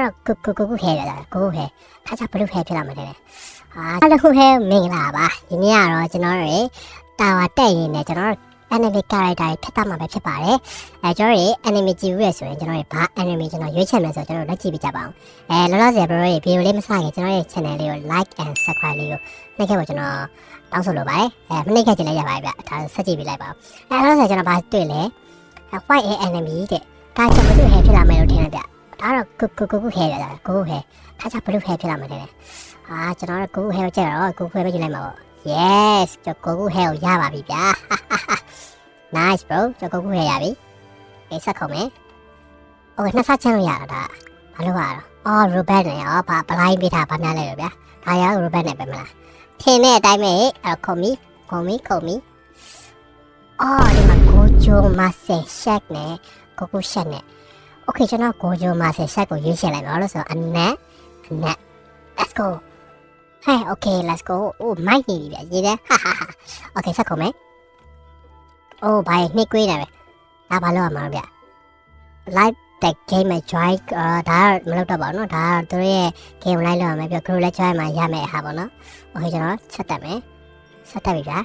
တော့ကိုဟဲရတာကိုဟဲထားချဘလူးဟဲဖြစ်လာမှာတဲ့အားလုံးဟဲမင်္ဂလာပါဒီနေ့ကတော့ကျွန်တော်တို့တာဝါတက်ရင်လည်းကျွန်တော်တို့ anime character တွေထပ်သမှာပဲဖြစ်ပါတယ်ကျွန်တော်တို့ anime ကြည့်ရဆိုရင်ကျွန်တော်တို့ဘာ anime ကျွန်တော်ရွေးချယ်မယ်ဆိုကျွန်တော်တို့လက်ကြည့်ပြကြပါအောင်လောလောဆယ်ဘရိုရဲ့ဗီဒီယိုလေးမစခင်ကျွန်တော်ရဲ့ channel လေးကို like and subscribe လေးကိုနှိပ်ခဲ့ပါကျွန်တော်တောင်းဆိုလိုပါတယ်မနှိပ်ခဲ့ချင်လည်းရပါတယ်ဗျဒါဆက်ကြည့်ပြလိုက်ပါဦးလောလောဆယ်ကျွန်တော်ဘာတွေ့လဲ white enemy တဲ့ဒါချက်ဘလူးဟဲဖြစ်လာမယ်လို့ထင်တယ်ဗျဒါတော့ကိုဟဲရတာကိုဟဲထားချဘလူးဟဲဖြစ်လာမှာတဲ့ကျွန်တော်တို့ကိုဟဲကိုကြည့်တော့ကိုဟဲပဲကြည့်လိုက်မှာပေါ့ yes ကျွန်တော်ကိုဟဲကိုရပါပြီဗျာ nice bro ကျွန်တော်ကိုဟဲရပြီဆက်ခုံမယ်โอเคနှစ်ဆက်ချမ်းလို့ရတာဒါဘာလို့ပါတော့robot နဲ့ဘာဘလိုင်းပေးထားဘာများလဲလို့ဗျာဒါရ robot နဲ့ပဲမလားထင်းတဲ့အတိုင်းပဲခုံမီဒီမှာကိုဂျိုမာဆေရှက်နဲ့ကိုကိုရှက်နဲ့โอเคကျွန်တော်ကိုဂျိုမာဆေရှက်ကိုရွေးချယ်လိုက်ပါလို့ဆိုအနက် let's go hey okay let's go မိုက်နေပြီဗျရေးတယ်โอเคဆက်ခုံမယ်ဘာနှိပ်ကွေးနေပဲဒါဘာလို့ရမှာလဲဗျ like the game enjoy ဒါမလုပ်တော့ပါဘူးเนาะဒါသူတို့ရဲ့ game လိုက်လို့ရမယ်ပြီး group လည်း join မှာရမယ်ဟာပေါ့เนาะโอเคကျွန်တော်ဆက်တက်မယ်ဆက်တက်ပြီဗျာ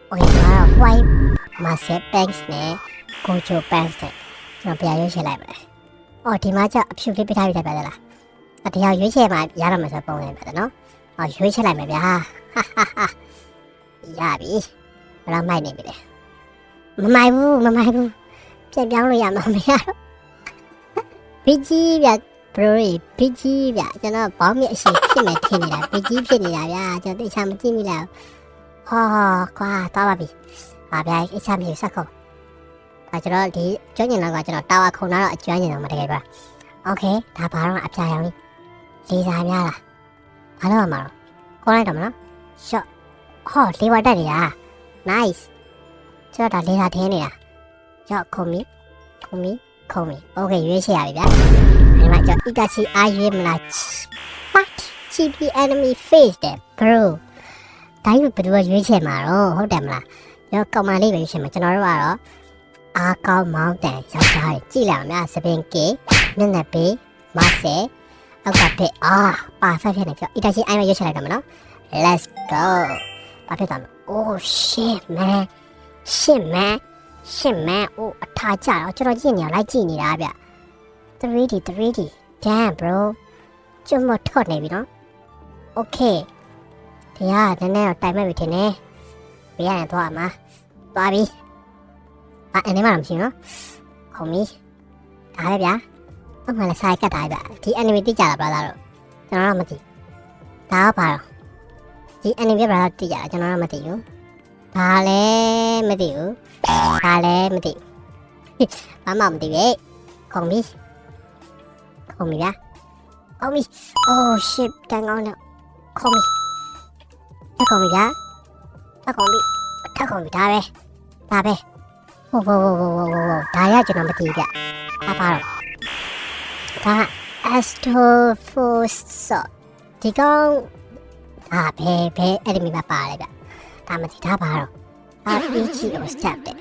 โอเคကျွန်တော် white massive banks နဲ့ gojo banks နဲ့ကျွန်တော်ပြန်ရွေးချယ်လိုက်မယ်ဒီမှာကျအဖြူလေးပြထားပြီးတယ်ဗျာလားတရားရွေးချယ်မှာရတော့မှာဆိုပုံနေပဲเนาะရွေးချယ်လိုက်မယ်ဗျာရပြီဘယ်တော့မိုက်နေပြီလဲမမိုက်ဘူးပြန်ပြောင်းလို့ရမှာမရတော့ဘီကြီးဗျဘရိုရီဘီကြီးဗျကျွန်တော်ဘောင်းမြအရှိဖြစ်မယ်ထင်နေတာဘီကြီးဖြစ်နေတာဗျာကျွန်တော်တိတ်ချမကြည့်မိလားကွာတော့ပါပြီဗျာအချမ်းမြေဆက်ခုံကျွန်တော်ဒီကျွမ်းကျင်တော့ကကျွန်တော်တာဝါခုံတော့အကျွမ်းကျင်တော့မတကယ်ပါโอเคဒါဘာတော့အပြာရောင်လေးစာများလားဘာလို့မှာတော့ခေါ်လိုက်တော့မနော် shot လေးဝတ်တက်နေတာ nice ကျွန်တော်ဒါလေးစာထင်းနေတာရောက်ခုံမီโอเคရွေးချယ်ရပြီဗျာဒီမှာကျွန်တော် Itachi အားရွေးမလား what GP enemy face တဲ့ bro တိုင်းဘယ်သူကရွေးချယ်မှာတော့ဟုတ်တယ်မလားကျွန်တော်ကောင်မလေးပဲရွေးချယ်မှာကျွန်တော်တို့ကတော့အားကောင်းမောင်းတန်ယောက်ျားကြီးကြည့်လိုက်အောင်ဗျာစပင်ကေမျက်နှာပေးမဆဲအောက်ကပေးပါဖက်ဖြစ်နေပြ Itachi အိုင်းမရွေးချယ်လိုက်တော့မနော် let's go ဘာဖြစ်သွားမလဲ oh shit man အထားကြတော့ကျွန်တော်ကြည့်နေရလိုက်ကြည့်နေတာဗျ 3D damn bro ကျွန်မထော့နေပြီနော် okay တရားနည်းနည်းတော့တိုင်မဲ့ပြီထင်တယ်ပြရရင်သွားမှာသွားပြီအနေမမရှိနော်ခုံပြီဒါပဲဗျာအမှန်လည်းဆိုင်ကတ်တာဗျဒီ anime တိကျတာဗျာတို့ကျွန်တော်တော့မသိဒါကဘာတော့ဒီ anime ဗျာတိကျတာကျွန်တော်တော့မသိဘူးဒါလည်းမသိဘူးဘာမှမသိပဲခုံပြီဗျာoh shit တန်ကောင်းတော့ခုံပြီဗျာထခုံပြီဒါပဲဟိုဒါရကျွန်တော်မသိဗျဘာပါတော့ဒါ Astroforce ဒီကောင်ဘယ်အဲ့ဒီမှာပါတယ်ဗျဒါမသိဒါပါတော့EGO step တဲ့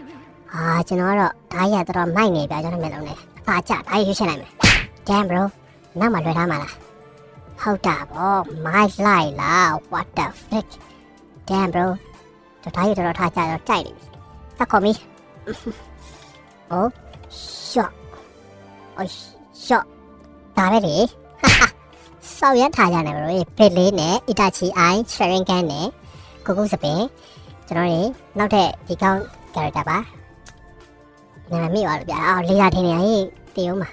ကျွန်တော်ကတော့ဒါရတော့မိုက်နေဗျကျွန်တော်မျက်လုံးနဲ့ဒါကြဒါရွေးချယ်လိုက်မယ် damn bro နောက်မှလွှဲထားမှာလားဟုတ်တာဗော my light လား what the frick damn bro ဒါရတော့ထားကြတော့ကြိုက်နေပြီတက်ခေါ်မီshot ဒါပဲလေစောက်ရထားကြနေဘရိုပစ်လေးနဲ့ Itachi eye sharing gun နဲ့ကိုကုစပင်ကျွန်တော်တို့နောက်ထပ်ဒီကောင်း character ပါနာမည်ပါလို့ဗျာလေးလာထင်းနေဟေးတည်အောင်ပါ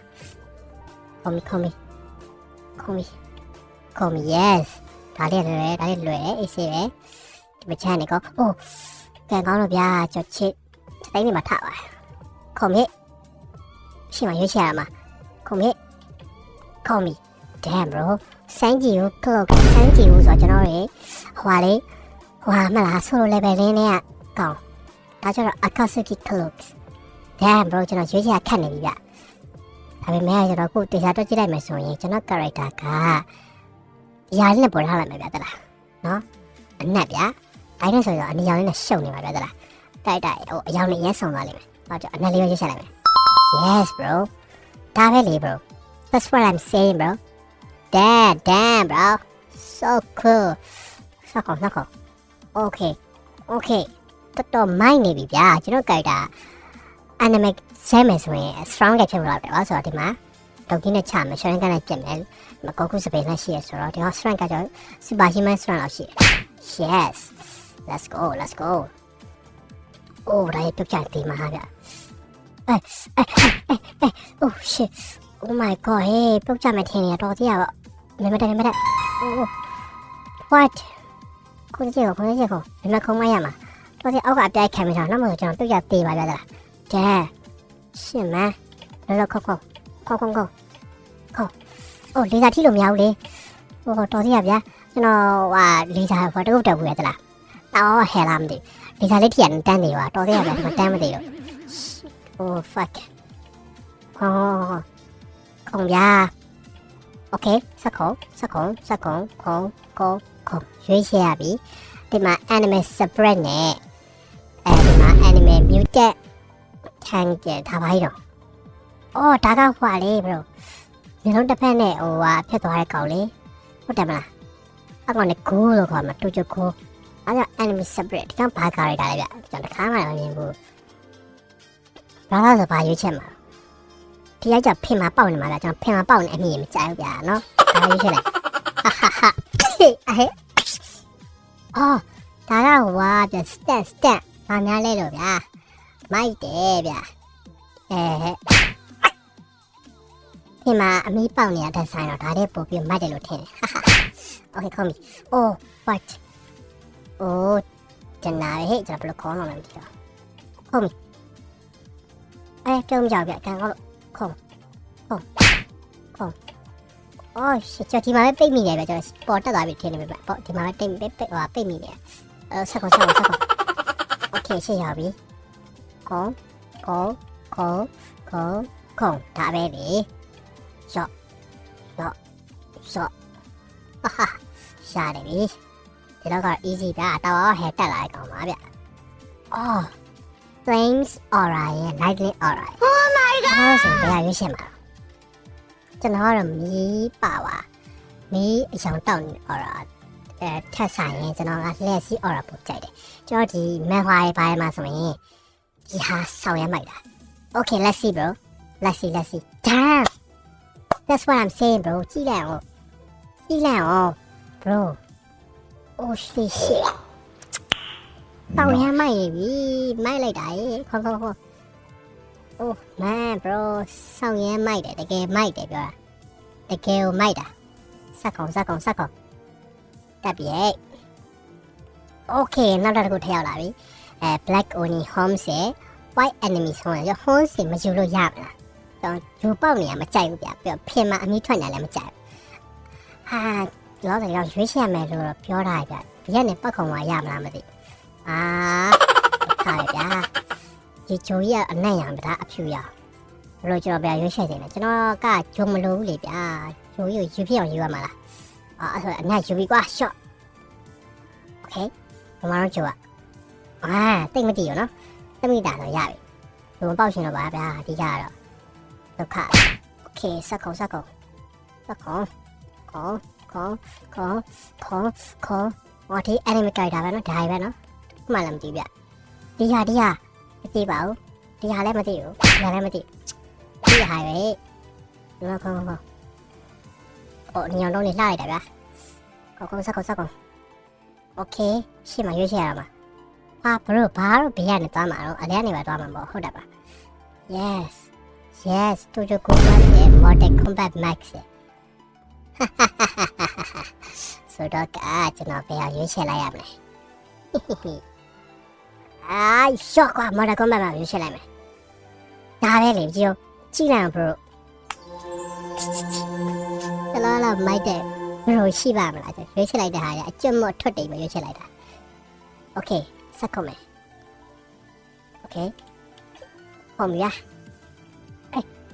ခုံမီ yes ဒါလေးလွယ်အေးစေးပဲဒီမချမ်းနေကောကန်ကောင်းလို့ဗျာကြော်ချစ်တိုင်းနေမှာထပါခုံမီရှိမှရွေးချယ်ရမှာခုံမီ damn bro စမ်းကြည့်ဦးဆိုတော့ကျွန်တော်ရေဟမလားဆိုလို level လေးနဲ့ကောင်းဒါကျတော့ Akatsuki cloaks damn bro ကျွန်တော်ရွေးချယ်ခတ်နေပြီဗျဒါပေမဲ့ကျွန်တော်ကိုတရားတော့ကြည့်လိုက်မယ်ဆိုရင်ကျွန်တော် character ကရာလေးနဲ့ပေါ်ထားလိုက်မယ်ဗျတလားနော်အနက်ဗျတိုင်းနဲ့ဆိုတော့အနီရောင်လေးနဲ့ရှုံနေပါဗျတလားတိုက်အရောင်လေးရဲဆုံသွားလိမ့်မယ်ကျွန်တော်အနက်လေးရွေးချယ်လိုက်မယ် yes bro ဒါပဲလေ bro That's what I'm saying, bro. Damn, bro. So cool. စကော Okay. တော်တော်မိုင်းနေပြီဗျာကျွန်တော်ကြိုက်တာ anime ဆဲမယ်ဆိုရင် strong ကဖြစ်လာတယ်ပါဆိုတော့ဒီမှာဒေါကင်းနဲ့ချမယ်ရှရင်ကနဲ့ပြက်မယ်မကောကုစပယ်နဲ့ရှိရဆိုတော့ဒီမှာ strength ကကြောင့် super human strength လောက်ရှိတယ် yes let's go oh ဒါရပြုတ်ချတယ်မှာဗျoh shit oh my god ဟေးပြုတ်ချမယ်ထင်နေတော့တရားပေါ့မမတက် oh what ကိုကြီးကိုဒီမှာခုံမရမှာတော့ဒီအောက်ကအပြိုက်ခံမိတာနောက်မှကျွန်တော်ပြုတ်ရသေးပါဗျာဒါရှင်းမလောခေါအိုးလေသာထိလို့မရဘူးလေဟိုတော်သေးရဗျာကျွန်တော်ဟာလေသာဘာတုတ်တက်ဘူးရသလားအော်ဟဲလာမသိလေသာလေးထိရတန်းနေပါတော်သေးရဗျာမတန်းမသိလို့ oh fuck ခုံဗျာ okay စက်ခုံရွေးချယ်ရပြီဒီမှာ anime spread နဲ့ဒီမှာ anime mutant ခံကြထားပါတော့အော်ဒါကဟွာလေ bro မျိုးလုံးတစ်ဖက်နဲ့ဟိုဟာဖြစ်သွားတဲ့ကောင်လေးဟုတ်တယ်မလားအကောင်နဲ့ go လို့ခေါ်မှာတူချ go အဲ့ဒါ anime spread ဒီကောင်ဘာကားရတာလဲဗျကျွန်တော်တစ်ခါမှမမြင်ဘူးဘာလို့ဆိုဘာရွေးချက်မှာဒီကကြဖင်မှာပေါက်နေမှာလားကျွန်တော်ဖင်မှာပေါက်နေအမြင်မကြိုက်ဘူးဗျာနော်ဒါရွေးချက်လိုက်ဟာအော်ဒါကဟွာပြ stat ဘာများလဲလို့ဗျာမိုက်တယ်ဗျဒီမှာအမီးပေါက်နေရတဲ့ဆိုင်တော့ဒါလေးပို့ပြီးမိုက်တယ်လို့ထင်တယ်โอเคကောင်းပြီ oh what oh ကျန်တာဟဲ့ကျွန်တော်ဘယ်လိုခေါ်လို့လဲမသိတော့ဟုတ်ပြီပြုံးကြောက်ဗျကန်ကောလို့ခုံ oh shit ကျွန်တော်ဒီမှာပဲပိတ်မိနေဗျကျွန်တော်ပေါ်တက်သွားပြီထင်နေပြီဗျပေါ့ဒီမှာပဲပိတ်မိနေဆက်ကော okay ရှေ့ရောက်ပြီခုံဒါပဲလေရှော့ဟာရှာတယ်ပြီဒီတော့က easy ဗျာတော့ဟဲတက်လာတဲ့ကောင်ပါဗျoh flames aura ရဲ့ lightning aura oh my god အဲ့ဆိုဘယ်ရွေးရှင်းမှာကျွန်တော်ကတော့မီးပါပါမီးအရောင်တောက်နေ aura ထက်ဆိုင်ရင်ကျွန်တော်ကလက်စီ aura ပို့ကြိုက်တယ်ကျွန်တော်ဒီမန်ဟွာရေးပိုင်းမှာဆိုရင်ဒီဟာဆောင်းရမိုက်တာ okay let's see bro let's see damn that's what I'm saying bro ကြည့်လိုက်အောင် bro oh shit တောင်းရမိုက်ပြီမိုက်လိုက်တာခေါ် oh man bro ဆောင်းရမိုက်တယ်တကယ်မိုက်တယ်ပြောတာတကယ်ကိုမိုက်တာစက်ကောင်တပ်ပြီokay နောက်တစ်ခုထည့်ရောက်လာပြီblack oni homes white enemies ဟောရ homes မယူလို့ရမလားတော့ယူပေါက်နေရမကြိုက်ဘူးဗျပြီးတော့ဖင်မှာအမီးထွက်နေလည်းမကြိုက်ဘူးလောတယ်ရွေးချယ်မယ်လို့ပြောတာဗျဒီကနေပတ်ခုံသွားရမလားမသိခါရဗျာဒီဂျိုကြီးကအနံ့ရံဗျာအဖြူရဘလို့ကျွန်တော်ဗျရွေးချယ်နေတယ်ကျွန်တော်ကဂျိုမလို့ဘူးလေဗျာဂျိုကြီးကိုယူဖြစ်အောင်ယူရမှာလားအဲ့ဆိုအနံ့ယူပြီးကွာ shot okay ဘာမှတော့ဂျိုတိတ်မတည်ရနော်တမိတာတော့ရပြီဘုံပေါက်ရှင်တော့ပါဗျာဒီကြတော့ဒုက္ခ okay စက်ခုံခေါဟောဒီ anime ကြိုက်တာပဲနော်ဒါပဲနော်မှလည်းမသိဗျဒီဟာမသိပါဘူးဒီဟာလည်းမသိဘူးဒါလည်းမသိဒီဟာပဲဒီမှာခေါညောင်လုံးလေးလှလိုက်တာဗျာခေါစက်ခုံ okay ရှေ့မှာရွေးချယ်ရမှာဘလို့ဘာလို့ဘေးကနေသွားမှာတော့အလဲကနေပဲသွားမှာပေါ့ဟုတ်တယ်ပါ yes Studio Combat ရဲ့ Mortal Kombat Max ဆိုတော့ကျွန်တော်ဘယ်ရွေးချယ်လိုက်ရမလဲရှော့ကွာ Mortal Kombat မှာရွေးချယ်လိုက်မယ်ဒါပဲလေကြည့်လိုက်အောင် bro လာမိုက်တယ် bro ရှိပါမလားရွေးချယ်လိုက်တဲ့ဟာရအကျွတ်မထွက်တယ်ပဲရွေးချယ်လိုက်တာ okay စက်ကုန်မယ် okay ဟုတ်ပြီ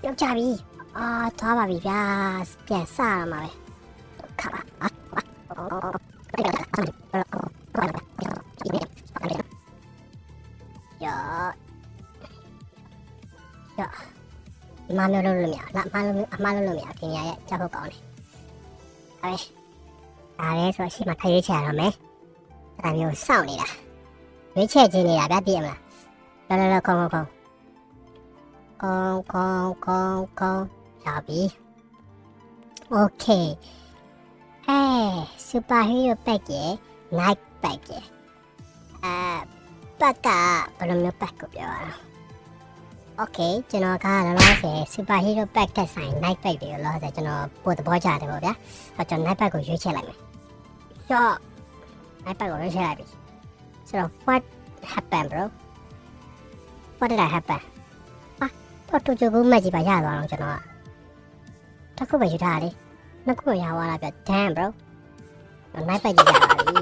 ပြုတ်ကြပြီသွားပါပြီဗျာပြန်စရမှာပဲခါပါ မှားမျိုးလုပ်လို့မရဘူးအမှားလုပ်လို့မရဘူးဒီနေရာရဲ့ကြောက်ဖို့ကောင်းတယ်ဒါပဲဆိုရှိမှထိုင်ရွေးချယ်ရတော့မယ်အဲ့ဒါမျိုးစောင့်နေတာရွေးချယ်ခြင်းနေတာဗျသိရမလားလောကောင်းရောက်ပြီ Okay superhero pack ရဲ့ night pack ရဲ့ပတ်ကဘယ်လိုမျိုးပတ်ကိုပြောရအောင် Okay ကျွန်တော်ကလောလောဆယ် superhero pack တက်ဆိုင် night pack တွေကိုလောလောဆယ်ကျွန်တော်ပို့သဘောကျတယ်ပေါ့ဗျာကျွန်တော် night pack ကိုရွေးချယ်လိုက်မယ်ဆိုတော့ night pack ကိုရွေးချယ်လိုက်ပြီဆိုတော့ what happened bro what did I happen တော့တူချိုကူမက်ကြီးပါရသွားတော့ကျွန်တော်ကတစ်ခုပဲယူထားတယ်နှစ်ခုရသွားတာပြ damn bro night pack ကြီးရပါပြီ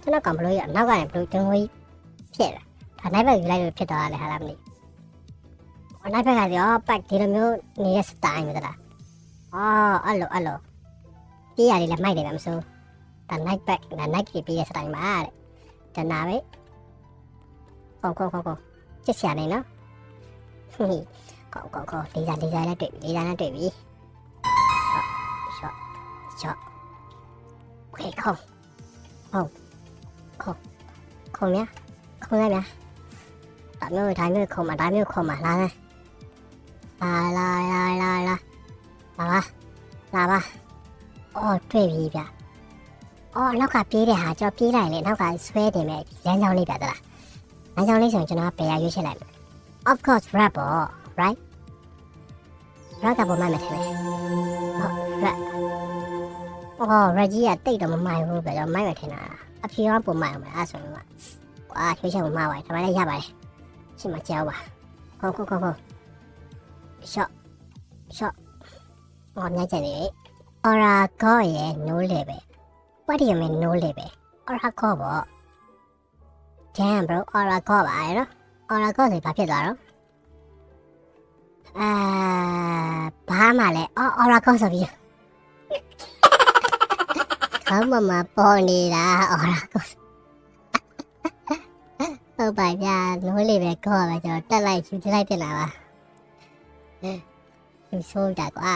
ကျွန်တော်ကဘလို့ရနောက်ကနေဘလို့ကျွန်တော်ဖြစ်လာဒါ night pack ယူလိုက်လို့ဖြစ်သွားတယ်ဟာလားမသိဘူး night pack ကရော pack ဒီလိုမျိုးနေတဲ့ style မျိုးတလားအဲ့လိုပြေးရတယ်လည်းမိုက်တယ်ဗျမစိုးဒါ night pack ဒါ night ကြီးပြေးရ style မှာတဲ့တနာပဲကောချစ်စရာနေနော်ကောလေးစားလည်းတွေ့ပြီရှော့โอเคခုံများဒါမျိုးခုံမှာလာပါအော်တွေ့ပြီဗျအော်နောက်ကပြေးတဲ့ဟာကျွန်တော်ပြေးလိုက်လေနောက်ကဆွဲတင်မဲ့လမ်းကြောင်းလေးပြသလားလမ်းကြောင်းလေးဆိုရင်ကျွန်တော်ဘယ်ရရွေးချယ်လိုက်မလဲ of course rap right rap ကပုံမှန်မယ်ထင်တယ်rap rap ကြီးကတိတ်တော့မမိုက်ဘူးပဲကျွန်တော်မိုက်မယ်ထင်တာအဖြေကပုံမှန်အောင်ပဲအဲ့ဆိုရင်ကွာရွေးချယ်ပုံမှန်ပါဒါမှလည်းရပါတယ်ရှင်းမကြောက်ပါခေါရှော့မြတ်ကျန်နေOracle ရဲ့ no level what do you mean no level Oracle ပေါ့ damn bro Oracle ပါရနော် Oracle ဆိုဘာဖြစ်သွားတော့ဘာမှလဲOracle ဆိုပြီးခေါင်းမပေါ်နေတာ Oracle ဟုတ်ပါဗျာ no level ကောပဲကျွန်တော်တက်လိုက်ယူလိုက်တင်လာပါဒီဆိုတာကွာ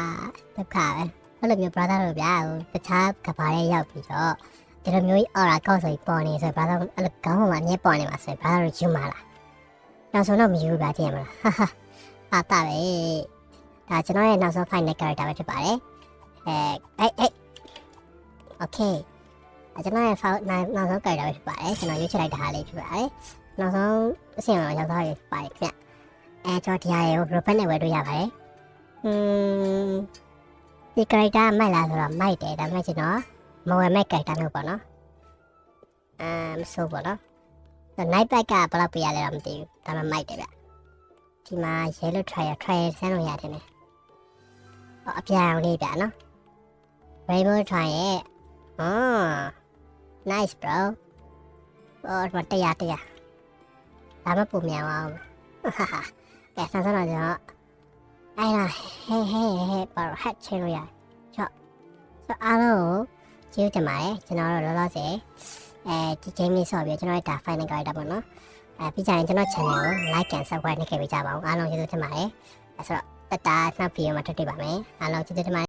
ဒုက္ခပဲအဲ့လိုမျိုး brother တို့ဗျာတခြားကဘာရဲ့ရောက်ပြီးတော့ဒီလိုမျိုး Oracle ဆိုပြီးပေါ်နေဆို brother အဲ့လိုခေါင်းပေါ်မှာအမြဲပေါ်နေမှာဆို brother တို့ယူမှာလားနောက်ဆုံးတော့မယူဘူးဗျာကြည့်ရမလားတာပဲဒါကျွန်တော်ရဲ့နောက်ဆုံး final character ပဲဖြစ်ပါတယ်Okay ကျွန်တော်ရဲ့နောက်ဆုံး character ပဲဖြစ်ပါတယ်ကျွန်တော်ရွေးချယ်လိုက်တာဟာလေးဖြစ်ပါတယ်နောက်ဆုံးအဆင့်မှာရောက်သွားပြီဖြစ်ပါတယ်ခင်ဗျကျွန်တော်ဒီဟာရေကို robot နဲ့ဝယ်လို့ရပါတယ်ဒီ character မိုက်လားဆိုတော့မိုက်တယ်ဒါပေမဲ့ကျွန်တော်မဝယ်မဲ့ character လို့ပေါ့နော်မဆိုးပေါ့နော် night pack ကဘယ်လောက်ပြရလဲတော့မသိဘူးဒါမှမိုက်တယ်ဗျဒီမှာ yellow trial ဆန်းလို့ရတယ်နဲ့အပြာရောင်လေးဗျနော် rainbow trial nice bro တရားဒါမှပုံမြန်အောင်ကဲဆန်းတော့ကျွန်တော်အဲ့ဒါဟဲဘာလို့ hat ချလို့ရဆိုအားလုံးကျေးဇူးတင်ပါတယ်ကျွန်တော်တို့လောလောဆယ်ဒီ game လေးဆော့ပြီးကျွန်တော်ရဲ့ဒါ final character ပေါ့နော်ပြီးကြရင်ကျွန်တော် channel ကို like and subscribe လုပ်ခဲ့ပေးကြပါဦးအားလုံးကျေးဇူးတင်ပါတယ်ဆိုတော့တတာနောက်ဗီဒီယိုမှာတွေ့ပါမယ်အားလုံးကျေးဇူးတင်ပါတယ်